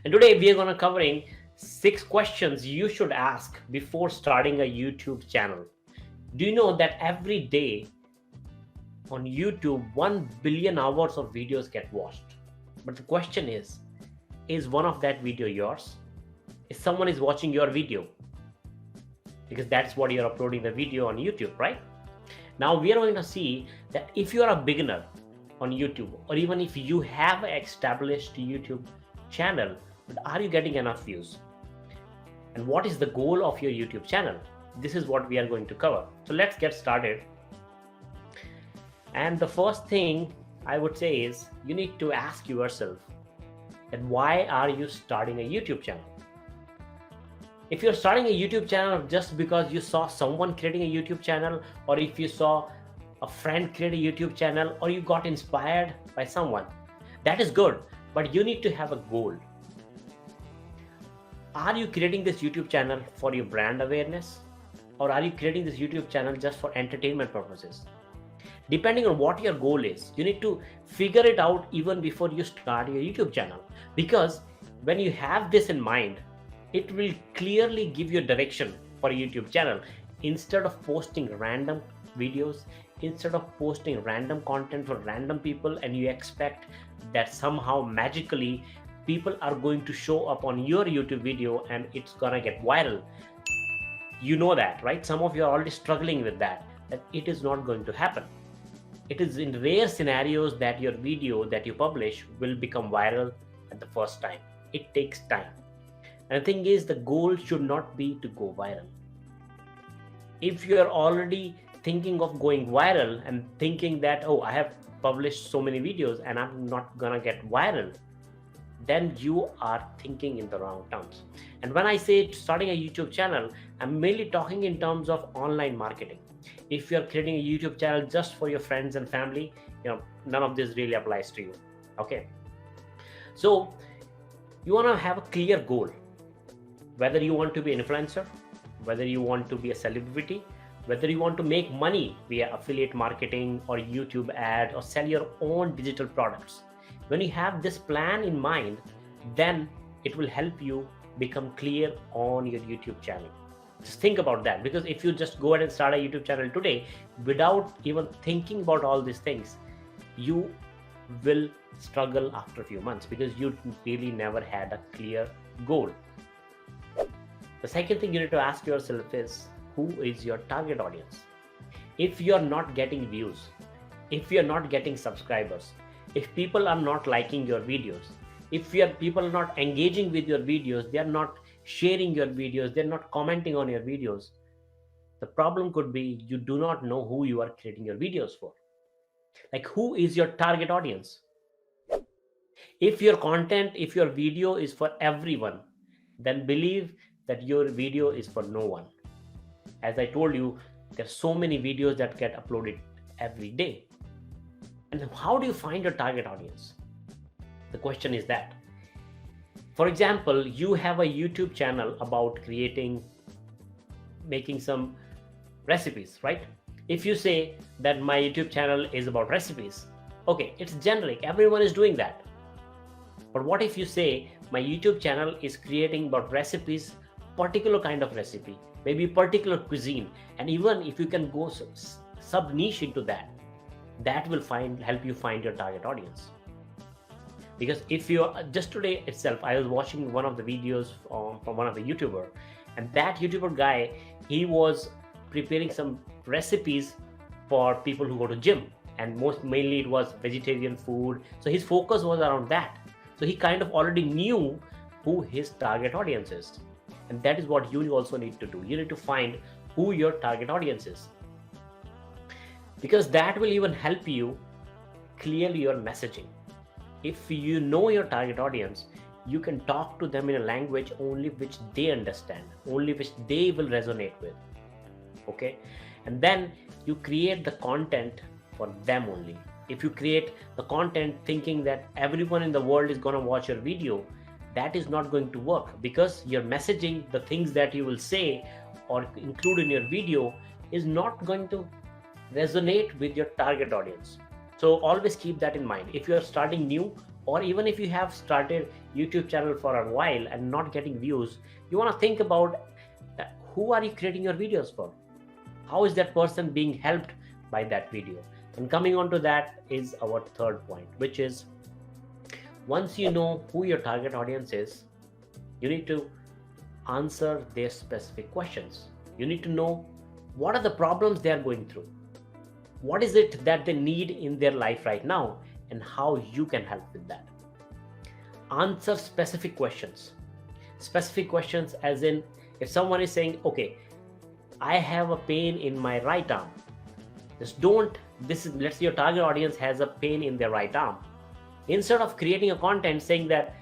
And today we are going to covering 6 questions you should ask before starting a YouTube channel. Do you know that every day on YouTube 1 billion hours of videos get watched? But the question is one of that video yours? If someone is watching your video, because that's what you're uploading the video on YouTube, right? Now we are going to see that if you are a beginner on YouTube, or even if you have an established YouTube channel, but are you getting enough views? And what is the goal of your YouTube channel? This is what we are going to cover. So let's get started. And the first thing I would say is you need to ask yourself that why are you starting a YouTube channel? If you're starting a YouTube channel just because you saw someone creating a YouTube channel, or if you saw a friend create a YouTube channel, or you got inspired by someone, that is good, but you need to have a goal. Are you creating this YouTube channel for your brand awareness, or are you creating this YouTube channel just for entertainment purposes? Depending on what your goal is, you need to figure it out even before you start your YouTube channel, because when you have this in mind, it will clearly give you direction for a YouTube channel. Instead of posting random videos, instead of posting random content for random people, and you expect that somehow magically people are going to show up on your YouTube video and it's gonna get viral. You know that, right? Some of you are already struggling with that it is not going to happen. It is in rare scenarios that your video that you publish will become viral at the first time. It takes time. And the thing is, the goal should not be to go viral. If you are already thinking of going viral and thinking that, oh, I have published so many videos and I'm not gonna get viral, then you are thinking in the wrong terms. And when I say starting a YouTube channel, I'm mainly talking in terms of online marketing. If you're creating a YouTube channel just for your friends and family, none of this really applies to you. Okay. So you want to have a clear goal. Whether you want to be an influencer, whether you want to be a celebrity, whether you want to make money via affiliate marketing or YouTube ad or sell your own digital products. When you have this plan in mind, then it will help you become clear on your YouTube channel. Just think about that, because if you just go ahead and start a YouTube channel today without even thinking about all these things, you will struggle after a few months because you really never had a clear goal. The second thing you need to ask yourself is, who is your target audience? If you're not getting views, if you're not getting subscribers, if people are not liking your videos, if people are not engaging with your videos, they're not sharing your videos, they're not commenting on your videos, the problem could be you do not know who you are creating your videos for. Like, who is your target audience? If your content, if your video is for everyone, then believe that your video is for no one. As I told you, there's so many videos that get uploaded every day. And how do you find your target audience? The question is that. For example, you have a YouTube channel about making some recipes, right? If you say that my YouTube channel is about recipes, okay, it's generic, everyone is doing that. But what if you say my YouTube channel is creating about recipes, particular kind of recipe, maybe particular cuisine, and even if you can go sub niche into that, that will help you find your target audience. Because if you just today itself, I was watching one of the videos from one of the YouTuber, and that YouTuber guy, he was preparing some recipes for people who go to gym, and mainly it was vegetarian food. So his focus was around that. So he kind of already knew who his target audience is. And that is what you also need to do. You need to find who your target audience is, because that will even help you clear your messaging. If you know your target audience, you can talk to them in a language only which they understand, only which they will resonate with. Okay. And then you create the content for them only. If you create the content thinking that everyone in the world is going to watch your video, that is not going to work, because your messaging, the things that you will say or include in your video, is not going to resonate with your target audience. So always keep that in mind. If you are starting new, or even if you have started YouTube channel for a while and not getting views, you want to think about who are you creating your videos for? How is that person being helped by that video? And coming on to that is our third point, which is once you know who your target audience is, you need to answer their specific questions. You need to know what are the problems they are going through, what is it that they need in their life right now, and how you can help with that. Answer specific questions. Specific questions as in, if someone is saying, okay, I have a pain in my right arm, just don't, let's say your target audience has a pain in their right arm. Instead of creating a content saying that,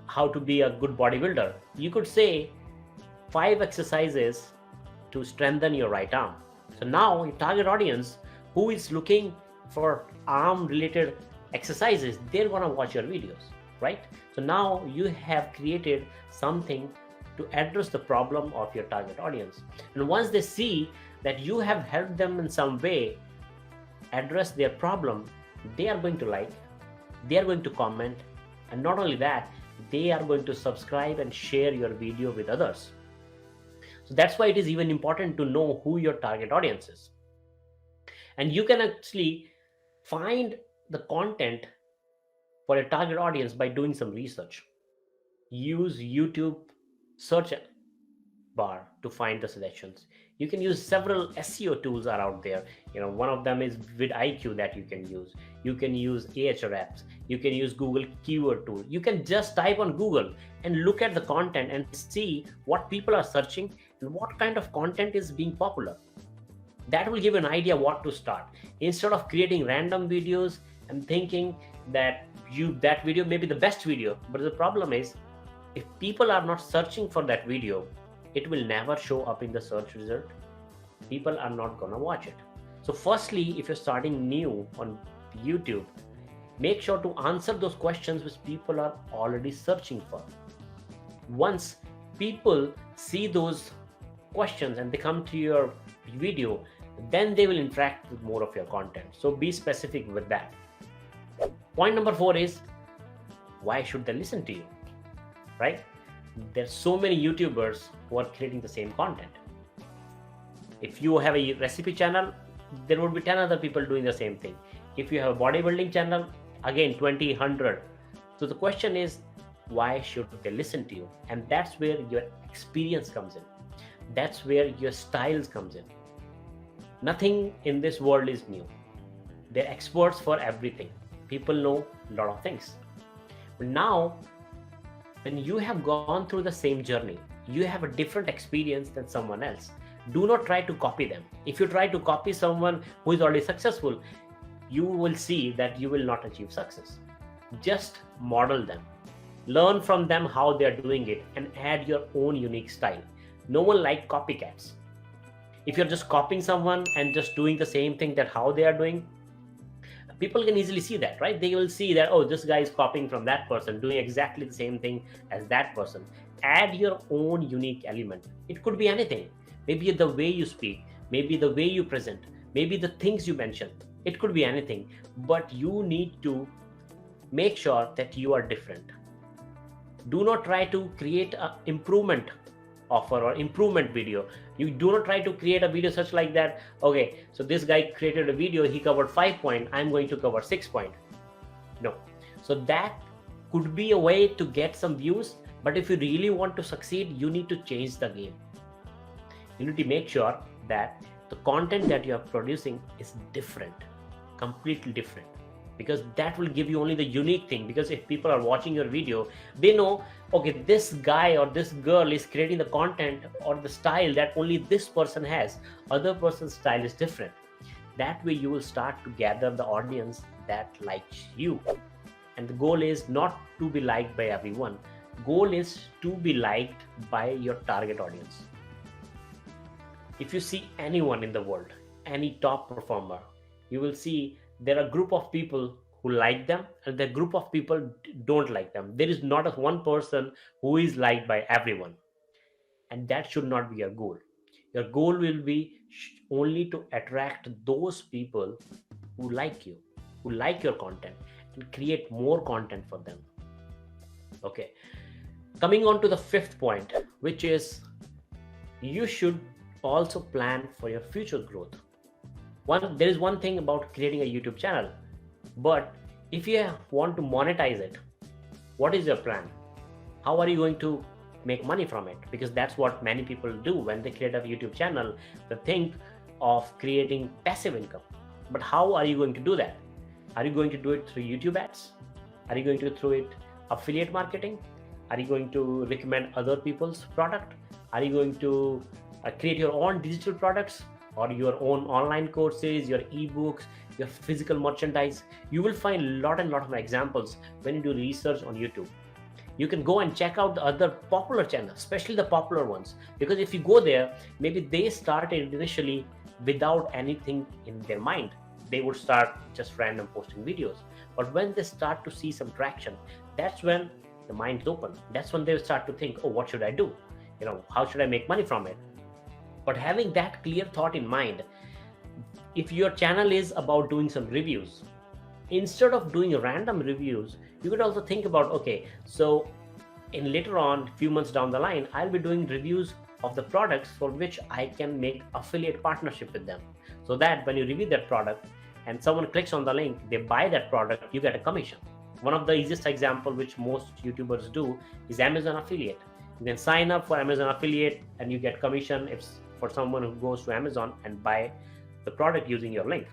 how to be a good bodybuilder, you could say 5 exercises to strengthen your right arm. So now your target audience who is looking for arm related exercises, they're going to watch your videos, right? So now you have created something to address the problem of your target audience. And once they see that you have helped them in some way address their problem, they are going to like, they are going to comment, and not only that, they are going to subscribe and share your video with others. So that's why it is even important to know who your target audience is. And you can actually find the content for a target audience by doing some research. Use YouTube search bar to find the suggestions. You can use several SEO tools are out there. One of them is vidIQ that you can use. You can use Ahrefs. You can use Google keyword tool. You can just type on Google and look at the content and see what people are searching and what kind of content is being popular. That will give an idea what to start. Instead of creating random videos and thinking that that video may be the best video, but the problem is if people are not searching for that video, it will never show up in the search result. People are not gonna watch it. So firstly, if you're starting new on YouTube, make sure to answer those questions which people are already searching for. Once people see those questions and they come to your video, then they will interact with more of your content. So be specific with that. Point number 4 is, why should they listen to you, right? There's so many YouTubers who are creating the same content. If you have a recipe channel, there would be 10 other people doing the same thing. If you have a bodybuilding channel, again 20, 100. So the question is, why should they listen to you? And that's where your experience comes in. That's where your styles comes in. Nothing in this world is new. They're experts for everything. People know a lot of things. But now, when you have gone through the same journey, you have a different experience than someone else. Do not try to copy them. If you try to copy someone who is already successful, you will see that you will not achieve success. Just model them. Learn from them how they are doing it and add your own unique style. No one likes copycats. If you're just copying someone and just doing the same thing that how they are doing, people can easily see that, right? They will see that, oh, this guy is copying from that person, doing exactly the same thing as that person. Add your own unique element. It could be anything. Maybe the way you speak, maybe the way you present, maybe the things you mention. It could be anything, but you need to make sure that you are different. Do not try to create an improvement offer or improvement video. You do not try to create a video such like that, okay, so this guy created a video, he covered 5 points, I'm going to cover 6 points. No. So that could be a way to get some views, but if you really want to succeed, you need to change the game. You need to make sure that the content that you are producing is different, completely different, because that will give you only the unique thing. Because if people are watching your video, they know, okay, this guy or this girl is creating the content or the style that only this person has. Other person's style is different. That way you will start to gather the audience that likes you. And the goal is not to be liked by everyone. Goal is to be liked by your target audience. If you see anyone in the world, any top performer, you will see there are a group of people who like them and the group of people don't like them. There is not a one person who is liked by everyone. And that should not be your goal. Your goal will be only to attract those people who like you, who like your content. and create more content for them. Okay, coming on to the fifth point, which is you should also plan for your future growth. There is one thing about creating a YouTube channel, but if you want to monetize it, what is your plan? How are you going to make money from it? Because that's what many people do when they create a YouTube channel. They think of creating passive income. But how are you going to do that? Are you going to do it through YouTube ads? Are you going to do it affiliate marketing? Are you going to recommend other people's product? Are you going to create your own digital products or your own online courses, your ebooks, your physical merchandise? You will find a lot of examples when you do research on YouTube. You can go and check out the other popular channels, especially the popular ones, because if you go there, maybe they started initially without anything in their mind. They would start just random posting videos. But when they start to see some traction, that's when the mind's open. That's when they start to think, oh, what should I do? How should I make money from it? But having that clear thought in mind, if your channel is about doing some reviews, instead of doing random reviews, you could also think about, okay, so in later on, few months down the line, I'll be doing reviews of the products for which I can make affiliate partnership with them. So that when you review that product and someone clicks on the link, they buy that product, you get a commission. One of the easiest example which most YouTubers do is Amazon affiliate. You can sign up for Amazon affiliate and you get commission if for someone who goes to Amazon and buy the product using your link.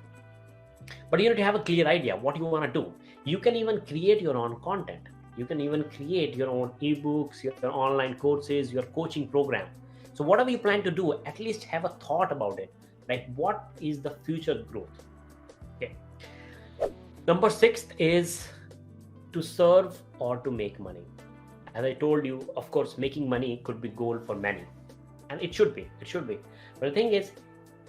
But you need to have a clear idea what you want to do. You can even create your own content. You can even create your own ebooks, your online courses, your coaching program. So whatever you plan to do, at least have a thought about it. Like, what is the future growth? Okay. Number 6 is to serve or to make money. As I told you, of course, making money could be goal for many, and it should be. But the thing is,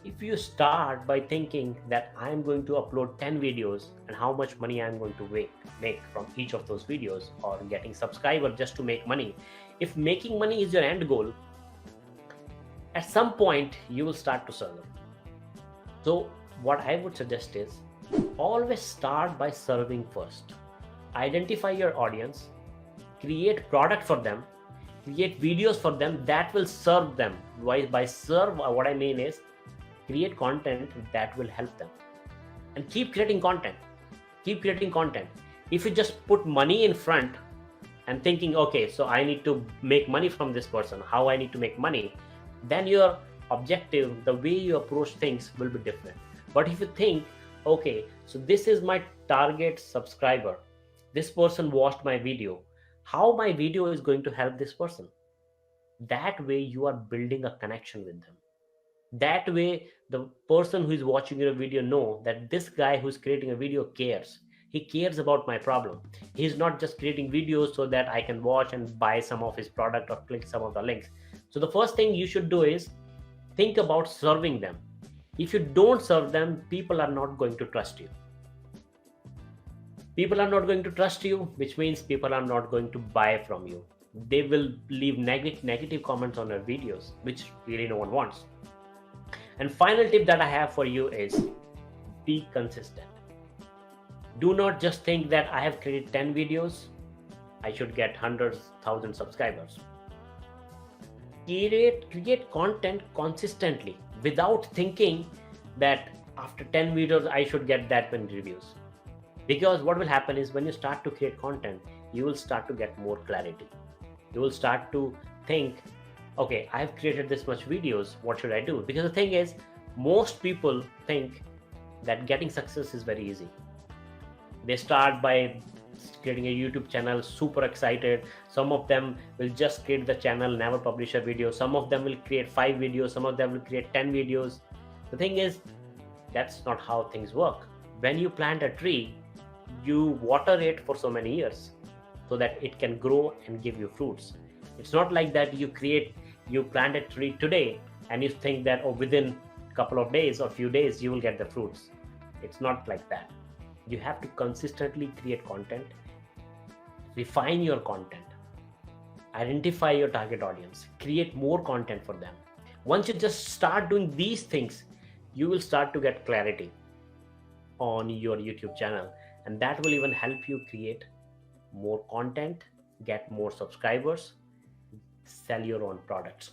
if you start by thinking that I'm going to upload 10 videos and how much money I'm going to make from each of those videos, or getting subscribers just to make money, if making money is your end goal, at some point you will start to serve. So what I would suggest is always start by serving first. Identify your audience, create product for them, create videos for them that will serve them. By serve, what I mean is create content that will help them, and keep creating content. If you just put money in front and thinking, okay, so I need to make money from this person, how I need to make money, then your objective, the way you approach things will be different. But if you think, okay, so this is my target subscriber, this person watched my video, how my video is going to help this person, that way you are building a connection with them. That way the person who is watching your video know that this guy who's creating a video cares. He cares about my problem. He's not just creating videos so that I can watch and buy some of his product or click some of the links. So the first thing you should do is think about serving them. If you don't serve them, people are not going to trust you. People are not going to trust you, which means people are not going to buy from you. They will leave negative comments on your videos, which really no one wants. And final tip that I have for you is be consistent. Do not just think that I have created 10 videos, I should get hundreds, thousands subscribers. Create content consistently without thinking that after 10 videos I should get that many reviews. Because what will happen is when you start to create content, you will start to get more clarity. You will start to think, okay, I've created this much videos, what should I do? Because the thing is, most people think that getting success is very easy. They start by creating a YouTube channel, super excited. Some of them will just create the channel, never publish a video. Some of them will create 5 videos, some of them will create 10 videos. The thing is, that's not how things work. When you plant a tree, you water it for so many years so that it can grow and give you fruits. It's not like that you plant a tree today and you think that, oh, within a couple of days or few days you will get the fruits. It's not like that. You have to consistently create content, refine your content, identify your target audience, create more content for them. Once you just start doing these things, you will start to get clarity on your YouTube channel, and that will even help you create more content, get more subscribers, sell your own products.